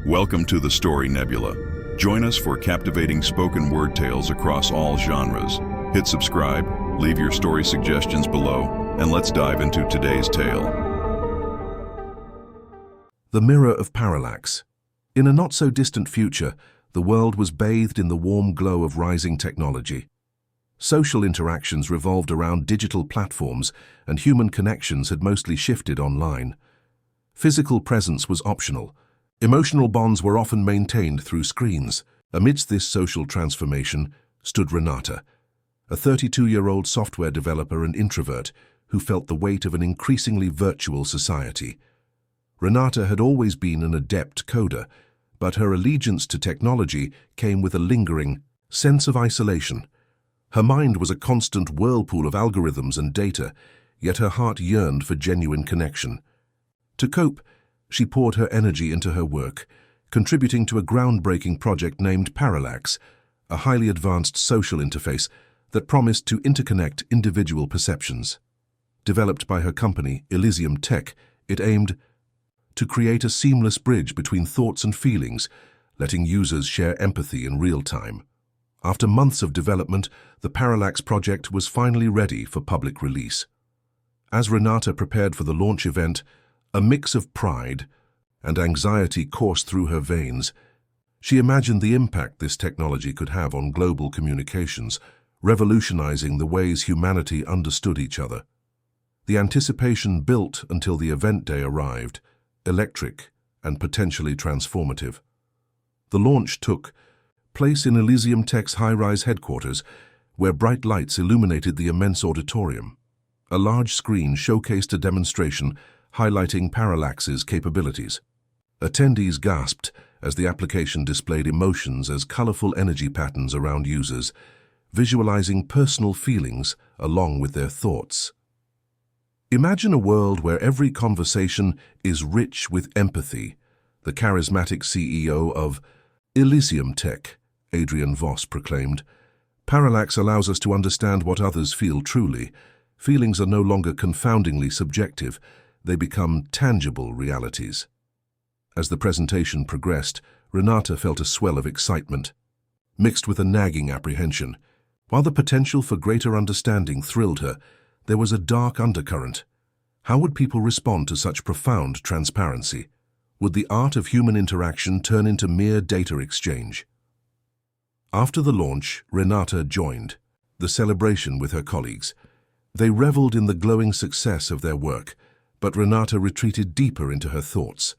Welcome to the Story Nebula. Join us for captivating spoken word tales across all genres. Hit subscribe, leave your story suggestions below, and let's dive into today's tale. The Mirror of Parallax. In a not-so-distant future, the world was bathed in the warm glow of rising technology. Social interactions revolved around digital platforms, and human connections had mostly shifted online. Physical presence was optional. Emotional bonds were often maintained through screens. Amidst this social transformation stood Renata, a 32-year-old software developer and introvert who felt the weight of an increasingly virtual society. Renata had always been an adept coder, but her allegiance to technology came with a lingering sense of isolation. Her mind was a constant whirlpool of algorithms and data, yet her heart yearned for genuine connection. To cope, she poured her energy into her work, contributing to a groundbreaking project named Parallax, a highly advanced social interface that promised to interconnect individual perceptions. Developed by her company, Elysium Tech, it aimed to create a seamless bridge between thoughts and feelings, letting users share empathy in real time. After months of development, the Parallax project was finally ready for public release. As Renata prepared for the launch event, a mix of pride and anxiety coursed through her veins. She imagined the impact this technology could have on global communications, revolutionizing the ways humanity understood each other. The anticipation built until the event day arrived, electric and potentially transformative. The launch took place in Elysium Tech's high-rise headquarters, where bright lights illuminated the immense auditorium. A large screen showcased a demonstration highlighting Parallax's capabilities. Attendees gasped as the application displayed emotions as colorful energy patterns around users, visualizing personal feelings along with their thoughts. Imagine a world where every conversation is rich with empathy, the charismatic CEO of Elysium Tech, Adrian Voss, proclaimed. Parallax allows us to understand what others feel truly. Feelings are no longer confoundingly subjective. They become tangible realities. As the presentation progressed, Renata felt a swell of excitement, mixed with a nagging apprehension. While the potential for greater understanding thrilled her, there was a dark undercurrent. How would people respond to such profound transparency? Would the art of human interaction turn into mere data exchange? After the launch, Renata joined the celebration with her colleagues. They reveled in the glowing success of their work, but Renata retreated deeper into her thoughts.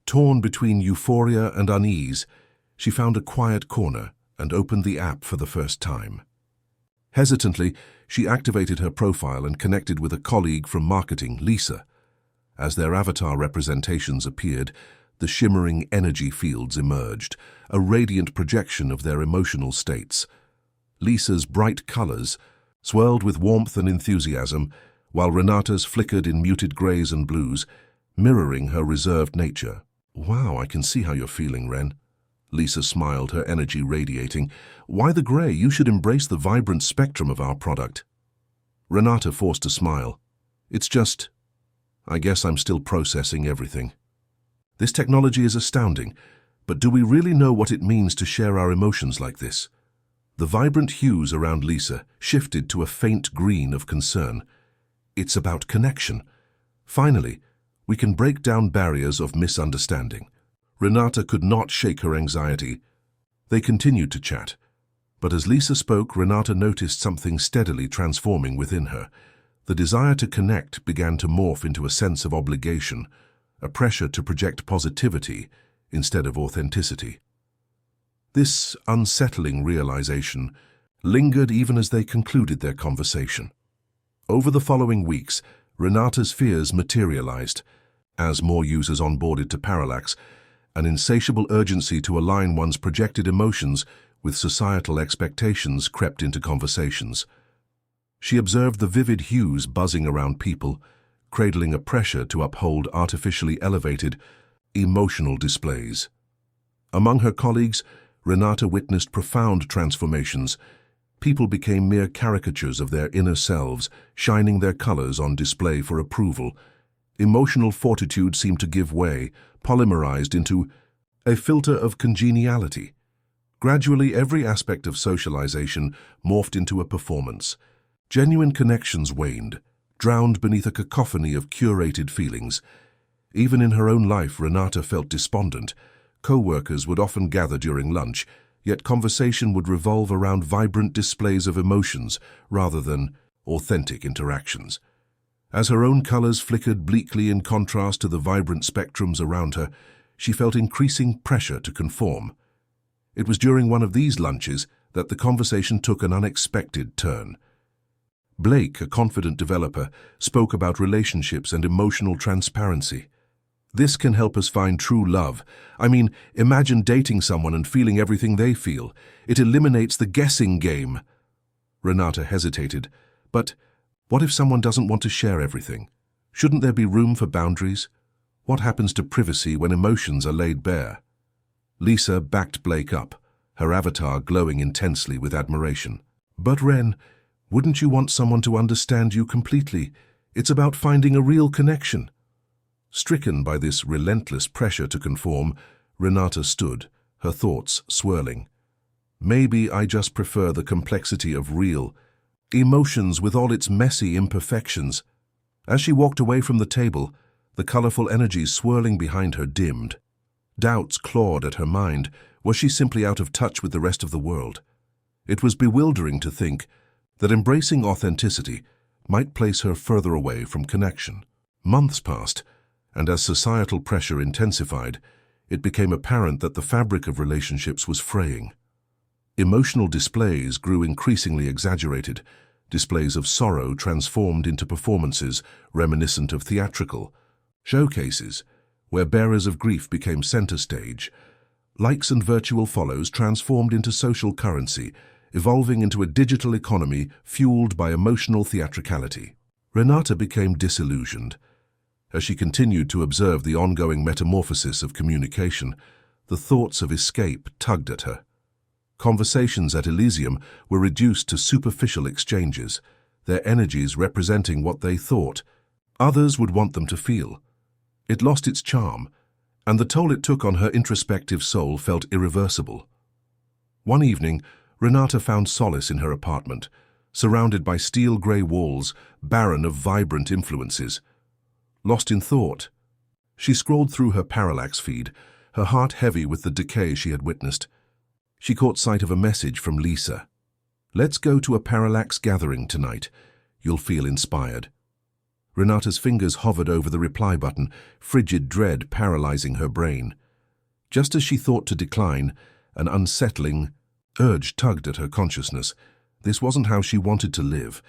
Torn between euphoria and unease, she found a quiet corner and opened the app for the first time. Hesitantly, she activated her profile and connected with a colleague from marketing, Lisa. As their avatar representations appeared, the shimmering energy fields emerged, a radiant projection of their emotional states. Lisa's bright colors swirled with warmth and enthusiasm, while Renata's flickered in muted grays and blues, mirroring her reserved nature. "Wow, I can see how you're feeling, Ren." Lisa smiled, her energy radiating. "Why the gray? You should embrace the vibrant spectrum of our product." Renata forced a smile. "It's just, I guess I'm still processing everything. This technology is astounding, but do we really know what it means to share our emotions like this?" The vibrant hues around Lisa shifted to a faint green of concern. "It's about connection. Finally, we can break down barriers of misunderstanding." Renata could not shake her anxiety. They continued to chat. But as Lisa spoke, Renata noticed something steadily transforming within her. The desire to connect began to morph into a sense of obligation, a pressure to project positivity instead of authenticity. This unsettling realization lingered even as they concluded their conversation. Over the following weeks, Renata's fears materialized. As more users onboarded to Parallax, an insatiable urgency to align one's projected emotions with societal expectations crept into conversations. She observed the vivid hues buzzing around people, cradling a pressure to uphold artificially elevated, emotional displays. Among her colleagues, Renata witnessed profound transformations. People became mere caricatures of their inner selves, shining their colors on display for approval. Emotional fortitude seemed to give way, polymerized into a filter of congeniality. Gradually, every aspect of socialization morphed into a performance. Genuine connections waned, drowned beneath a cacophony of curated feelings. Even in her own life, Renata felt despondent. Co-workers would often gather during lunch, yet conversation would revolve around vibrant displays of emotions rather than authentic interactions. As her own colors flickered bleakly in contrast to the vibrant spectrums around her, she felt increasing pressure to conform. It was during one of these lunches that the conversation took an unexpected turn. Blake, a confident developer, spoke about relationships and emotional transparency. This can help us find true love. I mean, imagine dating someone and feeling everything they feel. It eliminates the guessing game. Renata hesitated. But what if someone doesn't want to share everything? Shouldn't there be room for boundaries? What happens to privacy when emotions are laid bare? Lisa backed Blake up, her avatar glowing intensely with admiration. But Ren, wouldn't you want someone to understand you completely? It's about finding a real connection. Stricken by this relentless pressure to conform, Renata stood, her thoughts swirling. Maybe I just prefer the complexity of real emotions with all its messy imperfections. As she walked away from the table, the colorful energies swirling behind her dimmed. Doubts clawed at her mind. Was she simply out of touch with the rest of the world? It was bewildering to think that embracing authenticity might place her further away from connection. Months passed, and as societal pressure intensified, it became apparent that the fabric of relationships was fraying. Emotional displays grew increasingly exaggerated, displays of sorrow transformed into performances reminiscent of theatrical showcases, where bearers of grief became center stage. Likes and virtual follows transformed into social currency, evolving into a digital economy fueled by emotional theatricality. Renata became disillusioned. As she continued to observe the ongoing metamorphosis of communication, the thoughts of escape tugged at her. Conversations at Elysium were reduced to superficial exchanges, their energies representing what they thought others would want them to feel. It lost its charm, and the toll it took on her introspective soul felt irreversible. One evening, Renata found solace in her apartment, surrounded by steel-gray walls, barren of vibrant influences. Lost in thought, she scrolled through her Parallax feed, her heart heavy with the decay she had witnessed. She caught sight of a message from Lisa. "Let's go to a Parallax gathering tonight. You'll feel inspired." Renata's fingers hovered over the reply button, frigid dread paralyzing her brain. Just as she thought to decline, an unsettling urge tugged at her consciousness. This wasn't how she wanted to live.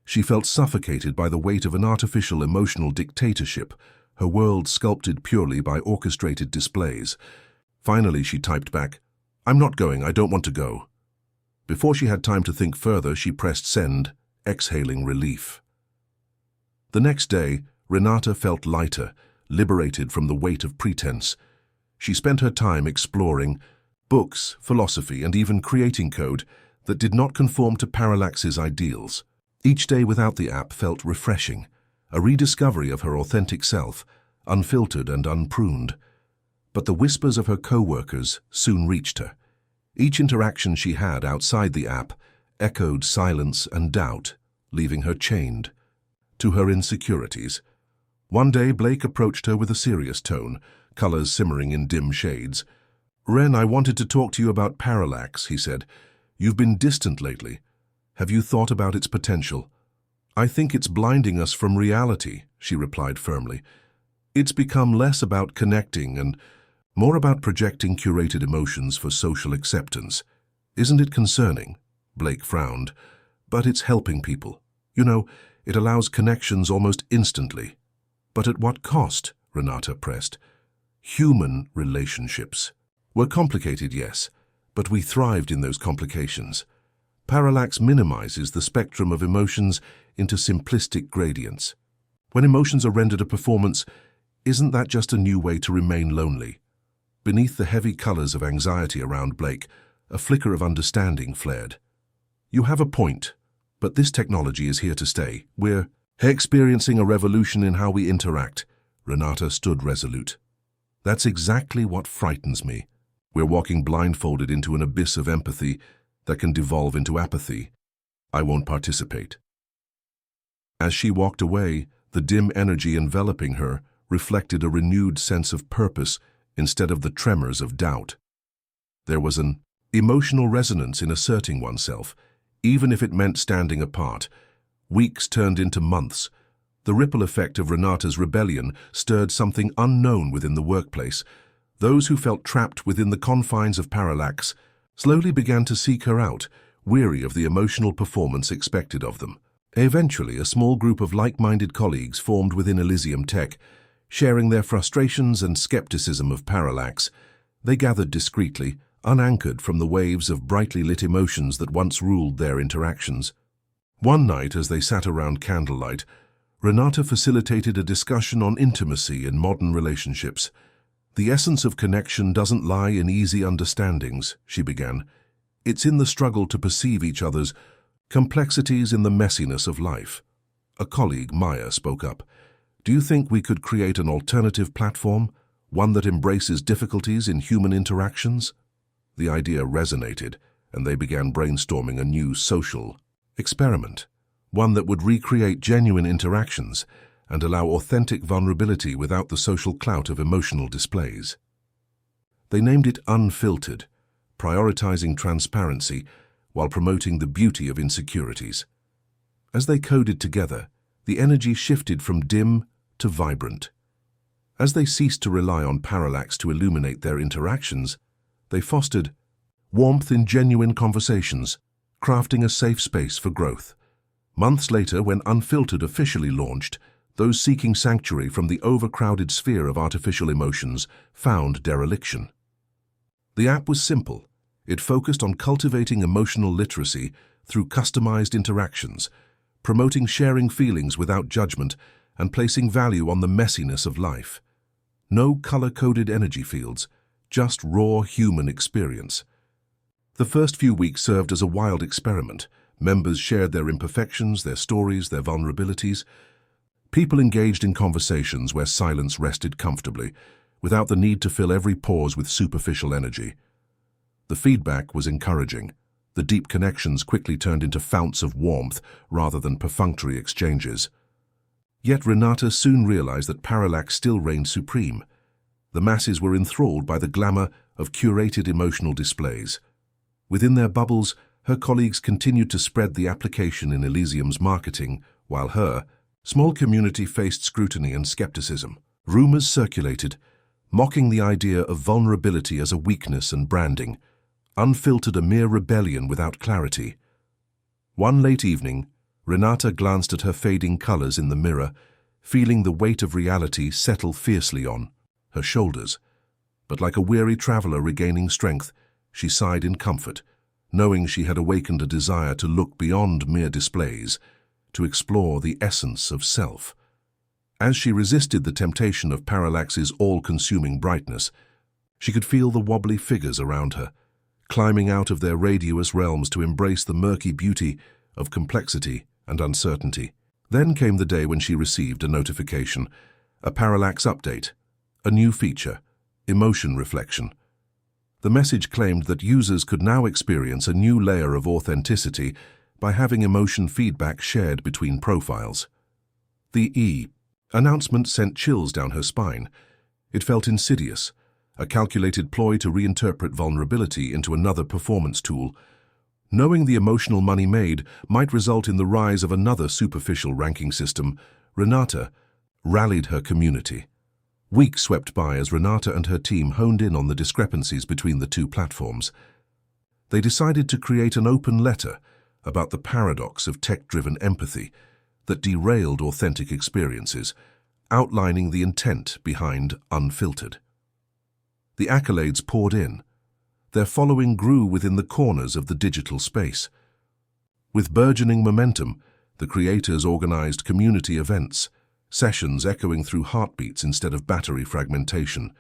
She felt suffocated by the weight of an artificial emotional dictatorship, her world sculpted purely by orchestrated displays. Finally, she typed back, "I'm not going, I don't want to go." Before she had time to think further, she pressed send, exhaling relief. The next day, Renata felt lighter, liberated from the weight of pretense. She spent her time exploring books, philosophy, and even creating code that did not conform to Parallax's ideals. Each day without the app felt refreshing, a rediscovery of her authentic self, unfiltered and unpruned. But the whispers of her co-workers soon reached her. Each interaction she had outside the app echoed silence and doubt, leaving her chained to her insecurities. One day, Blake approached her with a serious tone, colors simmering in dim shades. "Ren, I wanted to talk to you about Parallax," he said. "You've been distant lately. Have you thought about its potential?" "I think it's blinding us from reality," she replied firmly. "It's become less about connecting and more about projecting curated emotions for social acceptance. Isn't it concerning?" Blake frowned. "But it's helping people. You know, it allows connections almost instantly." "But at what cost?" Renata pressed. "Human relationships. We're complicated, yes, but we thrived in those complications. Parallax minimizes the spectrum of emotions into simplistic gradients. When emotions are rendered a performance, isn't that just a new way to remain lonely?" Beneath the heavy colors of anxiety around Blake, a flicker of understanding flared. "You have a point, but this technology is here to stay. We're experiencing a revolution in how we interact." Renata stood resolute. That's exactly what frightens me. We're walking blindfolded into an abyss of empathy that can devolve into apathy. I won't participate. As she walked away, the dim energy enveloping her reflected a renewed sense of purpose instead of the tremors of doubt. There was an emotional resonance in asserting oneself, even if it meant standing apart. Weeks turned into months. The ripple effect of Renata's rebellion stirred something unknown within the workplace. Those who felt trapped within the confines of Parallax slowly began to seek her out, weary of the emotional performance expected of them. Eventually, a small group of like-minded colleagues formed within Elysium Tech, sharing their frustrations and skepticism of Parallax. They gathered discreetly, unanchored from the waves of brightly lit emotions that once ruled their interactions. One night, as they sat around candlelight, Renata facilitated a discussion on intimacy in modern relationships. "The essence of connection doesn't lie in easy understandings," she began. "It's in the struggle to perceive each other's complexities in the messiness of life." A colleague, Maya, spoke up. "Do you think we could create an alternative platform, one that embraces difficulties in human interactions?" The idea resonated, and they began brainstorming a new social experiment, one that would recreate genuine interactions and allow authentic vulnerability without the social clout of emotional displays. They named it Unfiltered, prioritizing transparency while promoting the beauty of insecurities. As they coded together, the energy shifted from dim to vibrant. As they ceased to rely on Parallax to illuminate their interactions, they fostered warmth in genuine conversations, crafting a safe space for growth. Months later, when Unfiltered officially launched, those seeking sanctuary from the overcrowded sphere of artificial emotions found dereliction. The app was simple. It focused on cultivating emotional literacy through customized interactions, promoting sharing feelings without judgment, and placing value on the messiness of life. No color-coded energy fields, just raw human experience. The first few weeks served as a wild experiment. Members shared their imperfections, their stories, their vulnerabilities. People engaged in conversations where silence rested comfortably, without the need to fill every pause with superficial energy. The feedback was encouraging. The deep connections quickly turned into founts of warmth rather than perfunctory exchanges. Yet Renata soon realized that Parallax still reigned supreme. The masses were enthralled by the glamour of curated emotional displays. Within their bubbles, her colleagues continued to spread the application in Elysium's marketing, while her small community faced scrutiny and skepticism. Rumors circulated, mocking the idea of vulnerability as a weakness and branding. Unfiltered, a mere rebellion without clarity. One late evening, Renata glanced at her fading colors in the mirror, feeling the weight of reality settle fiercely on her shoulders. But like a weary traveler regaining strength, she sighed in comfort, knowing she had awakened a desire to look beyond mere displays, to explore the essence of self. As she resisted the temptation of Parallax's all-consuming brightness, she could feel the wobbly figures around her, climbing out of their radius realms to embrace the murky beauty of complexity and uncertainty. Then came the day when she received a notification, a Parallax update, a new feature, emotion reflection. The message claimed that users could now experience a new layer of authenticity by having emotion feedback shared between profiles. The announcement sent chills down her spine. It felt insidious, a calculated ploy to reinterpret vulnerability into another performance tool. Knowing the emotional money made might result in the rise of another superficial ranking system, Renata rallied her community. Weeks swept by as Renata and her team honed in on the discrepancies between the two platforms. They decided to create an open letter about the paradox of tech-driven empathy that derailed authentic experiences, outlining the intent behind Unfiltered. The accolades poured in. Their following grew within the corners of the digital space. With burgeoning momentum, the creators organized community events, sessions echoing through heartbeats instead of battery fragmentation.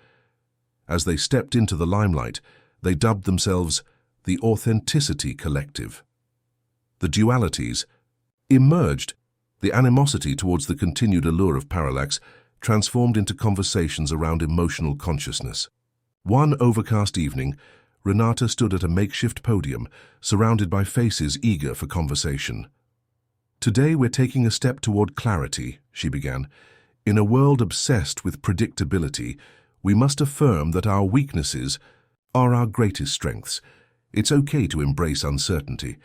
As they stepped into the limelight, they dubbed themselves the Authenticity Collective. The dualities emerged, the animosity towards the continued allure of Parallax transformed into conversations around emotional consciousness. One overcast evening, Renata stood at a makeshift podium, surrounded by faces eager for conversation. "Today we're taking a step toward clarity," she began. "In a world obsessed with predictability, we must affirm that our weaknesses are our greatest strengths. It's okay to embrace uncertainty.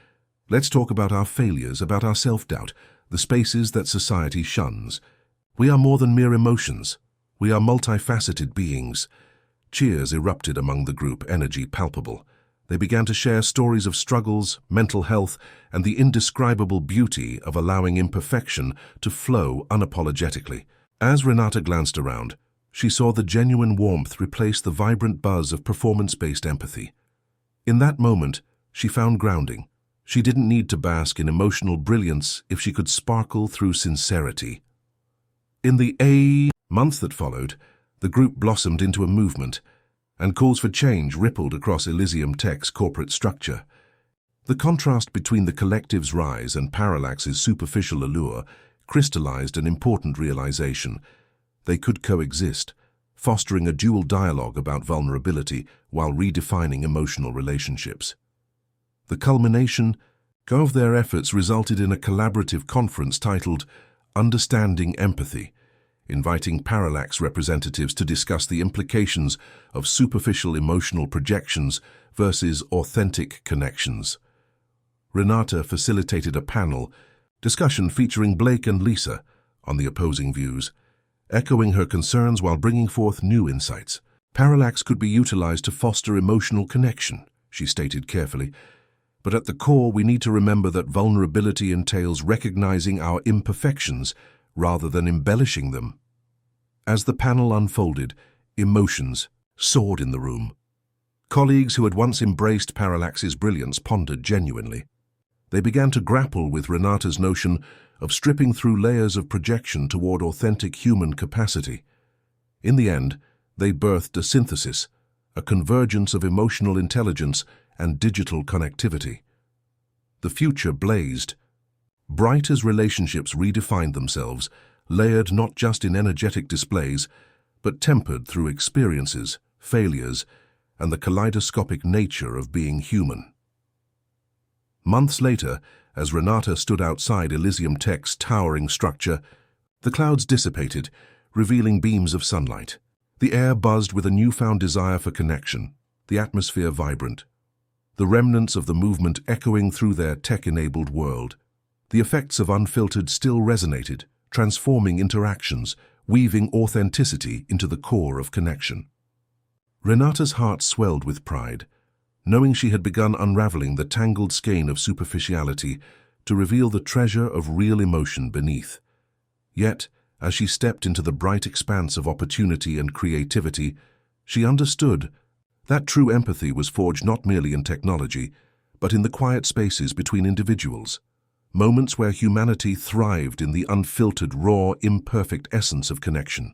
Let's talk about our failures, about our self-doubt, the spaces that society shuns. We are more than mere emotions. We are multifaceted beings." Cheers erupted among the group, energy palpable. They began to share stories of struggles, mental health, and the indescribable beauty of allowing imperfection to flow unapologetically. As Renata glanced around, she saw the genuine warmth replace the vibrant buzz of performance-based empathy. In that moment, she found grounding. She didn't need to bask in emotional brilliance if she could sparkle through sincerity. In the month that followed, the group blossomed into a movement, and calls for change rippled across Elysium Tech's corporate structure. The contrast between the collective's rise and Parallax's superficial allure crystallized an important realization. They could coexist, fostering a dual dialogue about vulnerability while redefining emotional relationships. The culmination of their efforts resulted in a collaborative conference titled Understanding Empathy, inviting Parallax representatives to discuss the implications of superficial emotional projections versus authentic connections. Renata facilitated a panel discussion featuring Blake and Lisa on the opposing views, echoing her concerns while bringing forth new insights. "Parallax could be utilized to foster emotional connection," she stated carefully. "But at the core, we need to remember that vulnerability entails recognizing our imperfections rather than embellishing them." As the panel unfolded, emotions soared in the room. Colleagues who had once embraced Parallax's brilliance pondered genuinely. They began to grapple with Renata's notion of stripping through layers of projection toward authentic human capacity. In the end, they birthed a synthesis, a convergence of emotional intelligence and digital connectivity. The future blazed. Bright as relationships redefined themselves, layered not just in energetic displays, but tempered through experiences, failures, and the kaleidoscopic nature of being human. Months later, as Renata stood outside Elysium Tech's towering structure, the clouds dissipated, revealing beams of sunlight. The air buzzed with a newfound desire for connection, the atmosphere vibrant, the remnants of the movement echoing through their tech-enabled world. The effects of unfiltered still resonated, transforming interactions, weaving authenticity into the core of connection. Renata's heart swelled with pride, knowing she had begun unraveling the tangled skein of superficiality to reveal the treasure of real emotion beneath. Yet, as she stepped into the bright expanse of opportunity and creativity, she understood that true empathy was forged not merely in technology, but in the quiet spaces between individuals, moments where humanity thrived in the unfiltered, raw, imperfect essence of connection.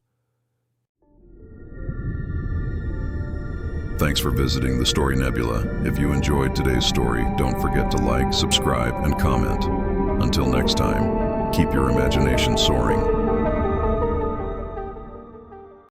Thanks for visiting the Story Nebula. If you enjoyed today's story, don't forget to like, subscribe, and comment. Until next time, keep your imagination soaring.